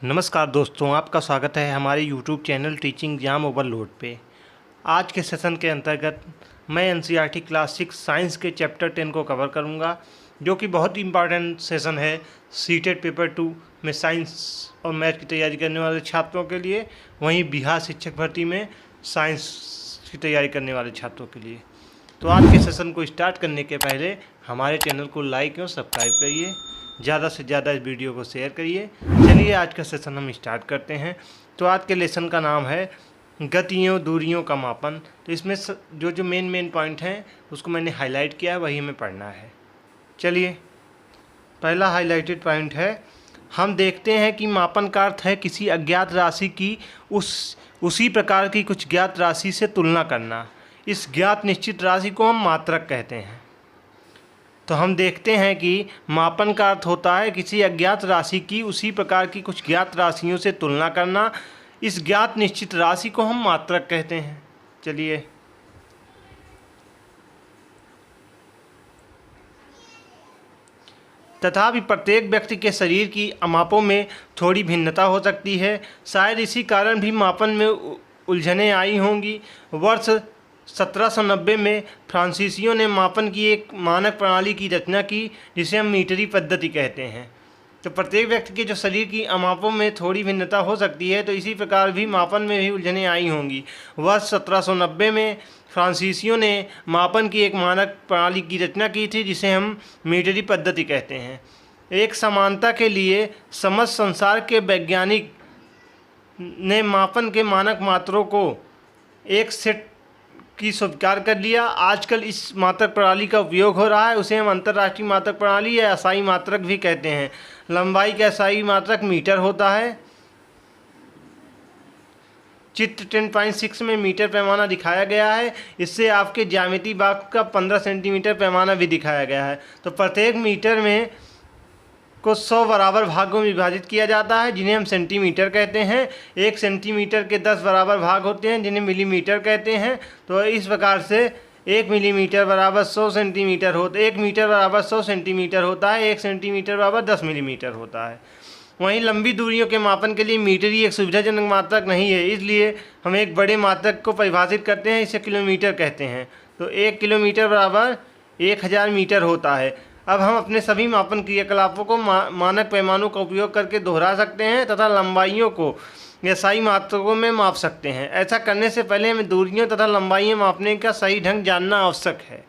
नमस्कार दोस्तों, आपका स्वागत है हमारे YouTube channel teaching exam overload पे। आज के सेशन के अंतर्गत मैं एनसीईआरटी क्लास 6 साइंस के चैप्टर 10 को कवर करूंगा, जो कि बहुत इम्पॉर्टेंट सेशन है सीटेट पेपर 2 में साइंस और मैथ की तैयारी करने वाले छात्रों के लिए, वहीं बिहार शिक्षक भर्ती में साइंस की तैयारी करने वाले छात्रों के लिए। तो आज के सेशन को स्टार्ट करने के पहले हमारे चैनल को लाइक और सब्सक्राइब करिए, ज़्यादा से ज़्यादा इस वीडियो को शेयर करिए। चलिए आज का सेशन हम स्टार्ट करते हैं। तो आज के लेसन का नाम है गतियों दूरियों का मापन। तो इसमें जो मेन पॉइंट हैं उसको मैंने हाईलाइट किया है, वही हमें पढ़ना है। चलिए, पहला हाईलाइटेड पॉइंट है, हम देखते हैं कि मापन का अर्थ है किसी अज्ञात राशि की उसी प्रकार की कुछ ज्ञात राशि से तुलना करना। इस ज्ञात निश्चित राशि को हम मात्रक कहते हैं। तो हम देखते हैं कि मापन का अर्थ होता है किसी अज्ञात राशि की उसी प्रकार की कुछ ज्ञात राशियों से तुलना करना। इस ज्ञात निश्चित राशि को हम मात्रक कहते हैं। चलिए, तथापि प्रत्येक व्यक्ति के शरीर की मापों में थोड़ी भिन्नता हो सकती है। शायद इसी कारण भी मापन में उलझनें आई होंगी। वर्ष 1790 में फ्रांसीसियों ने मापन की एक मानक प्रणाली की रचना की, जिसे हम मीटरी पद्धति कहते हैं। तो प्रत्येक व्यक्ति के जो शरीर की मापों में थोड़ी भिन्नता हो सकती है, तो इसी प्रकार भी मापन में भी उलझनें आई होंगी। वर्ष 1790 में फ्रांसीसियों ने मापन की एक मानक प्रणाली की रचना की थी, जिसे हम मीटरी पद्धति कहते हैं। एक समानता के लिए समस्त संसार के वैज्ञानिक ने मापन के मानक मात्रों को एक सेट की स्वीकार कर लिया। आजकल इस मात्रक प्रणाली का उपयोग हो रहा है, उसे हम अंतर्राष्ट्रीय मात्रक प्रणाली या असाई मात्रक भी कहते हैं। लंबाई का असाई मात्रक मीटर होता है। चित्र 10.6 में मीटर पैमाना दिखाया गया है। इससे आपके ज्यामिति बॉक्स का 15 सेंटीमीटर पैमाना भी दिखाया गया है। तो प्रत्येक मीटर में को 100 बराबर भागों में विभाजित किया जाता है, जिन्हें हम सेंटीमीटर कहते हैं। 1 सेंटीमीटर के 10 बराबर भाग होते हैं, जिन्हें मिलीमीटर कहते हैं। तो इस प्रकार से 1 मिलीमीटर बराबर 100 सेंटीमीटर होता है। 1 मीटर बराबर 100 सेंटीमीटर होता है। 1 सेंटीमीटर बराबर 10 मिलीमीटर होता है। वहीं लंबी दूरियों के मापन के लिए मीटर ही एक सुविधाजनक मात्रक नहीं है, इसलिए हम एक बड़े मात्रक को परिभाषित करते हैं, इसे किलोमीटर कहते हैं। तो 1 किलोमीटर बराबर 1000 मीटर होता है। अब हम अपने सभी मापन क्रियाकलापों को मानक पैमानों का उपयोग करके दोहरा सकते हैं तथा लंबाइयों को असाई मात्रकों में माप सकते हैं। ऐसा करने से पहले हमें दूरियों तथा लंबाइयाँ मापने का सही ढंग जानना आवश्यक है।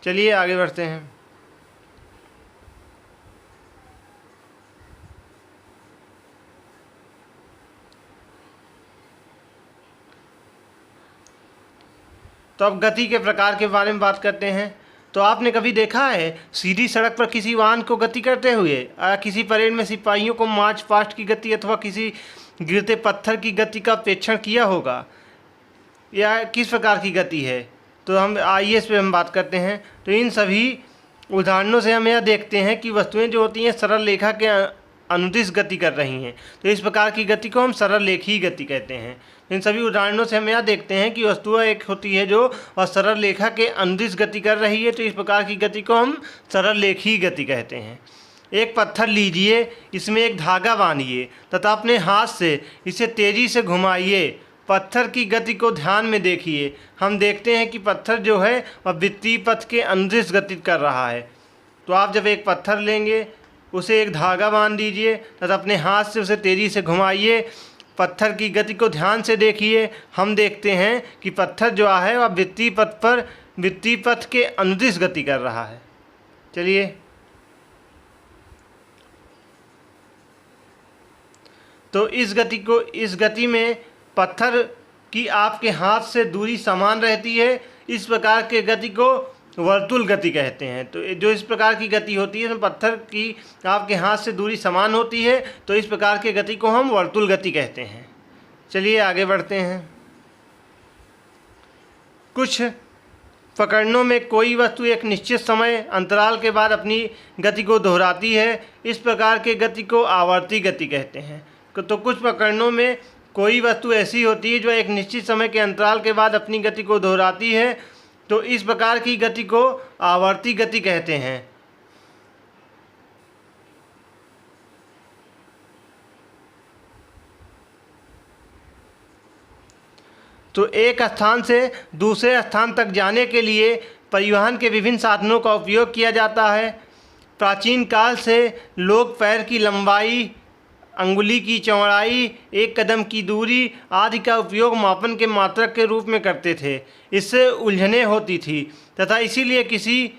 चलिए आगे बढ़ते हैं। तो अब गति के प्रकार के बारे में बात करते हैं। तो आपने कभी देखा है सीधी सड़क पर किसी वाहन को गति करते हुए, किसी परेड में सिपाहियों को मार्च पास्ट की गति अथवा किसी गिरते पत्थर की गति का प्रेक्षण किया होगा? या किस प्रकार की गति है? तो हम आइए इस पर हम बात करते हैं। तो इन सभी उदाहरणों से हम यह देखते हैं कि वस्तुएं जो होती हैं सरल रेखा के अनुदिश गति कर रही हैं। तो इस प्रकार की गति को हम सरल रेखीय गति कहते हैं। इन सभी उदाहरणों से हम यह देखते हैं कि वस्तुएं एक होती है जो सरल रेखा के अनुदिश गति कर रही है, तो इस प्रकार की गति को हम सरल रेखीय गति कहते हैं। एक पत्थर लीजिए, इसमें एक धागा बांधिए तथा अपने हाथ से इसे तेजी से घुमाइए। पत्थर की गति को ध्यान में देखिए। हम देखते हैं कि पत्थर जो है वह वृत्तीय पथ के अनुदिश गति कर रहा है। तो आप जब एक पत्थर लेंगे, उसे एक धागा बांध दीजिए तथा अपने हाथ से उसे तेज़ी से घुमाइए। पत्थर की गति को ध्यान से देखिए। हम देखते हैं कि पत्थर जो है वह वृत्तीय पथ के अनुदिश गति कर रहा है। चलिए, तो इस गति में पत्थर की आपके हाथ से दूरी समान रहती है। इस प्रकार के गति को वर्तुल गति कहते हैं। तो जो इस प्रकार की गति होती है, तो पत्थर की आपके हाथ से दूरी समान होती है, तो इस प्रकार की गति को हम वर्तुल गति कहते हैं। चलिए आगे बढ़ते हैं। कुछ प्रकरणों में कोई वस्तु एक निश्चित समय अंतराल के बाद अपनी गति को दोहराती है। इस प्रकार के गति को आवर्ती गति कहते हैं। तो कुछ प्रकरणों में कोई वस्तु ऐसी होती है जो एक निश्चित समय के अंतराल के बाद अपनी गति को दोहराती है, तो इस प्रकार की गति को आवर्ती गति कहते हैं। तो एक स्थान से दूसरे स्थान तक जाने के लिए परिवहन के विभिन्न साधनों का उपयोग किया जाता है। प्राचीन काल से लोग पैर की लंबाई, अंगुली की चौड़ाई, एक कदम की दूरी आदि का उपयोग मापन के मात्रक के रूप में करते थे। इससे उलझनें होती थी तथा इसीलिए किसी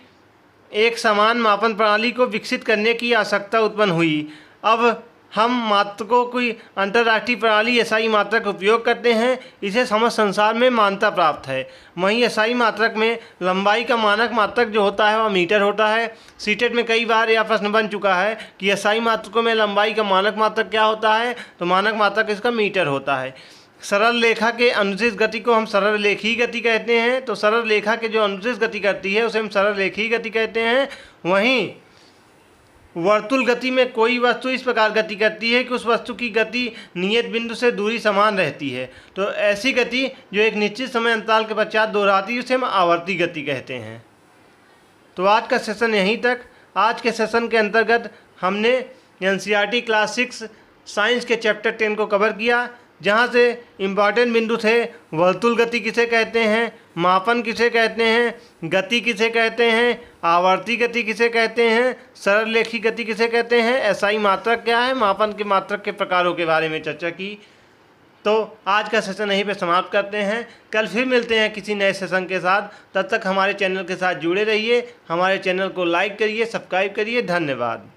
एक समान मापन प्रणाली को विकसित करने की आवश्यकता उत्पन्न हुई। अब हम मात्रकों की अंतर्राष्ट्रीय प्रणाली एसआई मात्रक उपयोग करते हैं। इसे समस्त संसार में मान्यता प्राप्त है। वहीं एसआई मात्रक में लंबाई का मानक मात्रक जो होता है वह मीटर होता है। सीटेट में कई बार यह प्रश्न बन चुका है कि एसआई मात्रकों में लंबाई का मानक मात्रक क्या होता है, तो मानक मात्रक इसका मीटर होता है। सरल रेखा के अनुदिश गति को हम सरल रेखीय गति कहते हैं। तो सरल रेखा के जो अनुदिश गति करती है उसे हम सरल रेखीय गति कहते हैं। वहीं वर्तुल गति में कोई वस्तु इस प्रकार गति करती है कि उस वस्तु की गति नियत बिंदु से दूरी समान रहती है। तो ऐसी गति जो एक निश्चित समय अंतराल के पश्चात दोहराती है उसे हम आवर्ती गति कहते हैं। तो आज का सेशन यहीं तक। आज के सेशन के अंतर्गत हमने एनसीईआरटी क्लास 6 साइंस के चैप्टर 10 को कवर किया, जहाँ से इम्पॉर्टेंट बिंदु थे वर्तुल गति किसे कहते हैं, मापन किसे कहते हैं, गति किसे कहते हैं, आवर्ती गति किसे कहते हैं, सरल रेखीय गति किसे कहते हैं, एसआई मात्रक क्या है, मापन के मात्रक के प्रकारों के बारे में चर्चा की। तो आज का सेशन यहीं पे समाप्त करते हैं। कल फिर मिलते हैं किसी नए सेशन के साथ। तब तक हमारे चैनल के साथ जुड़े रहिए। हमारे चैनल को लाइक करिए, सब्सक्राइब करिए। धन्यवाद।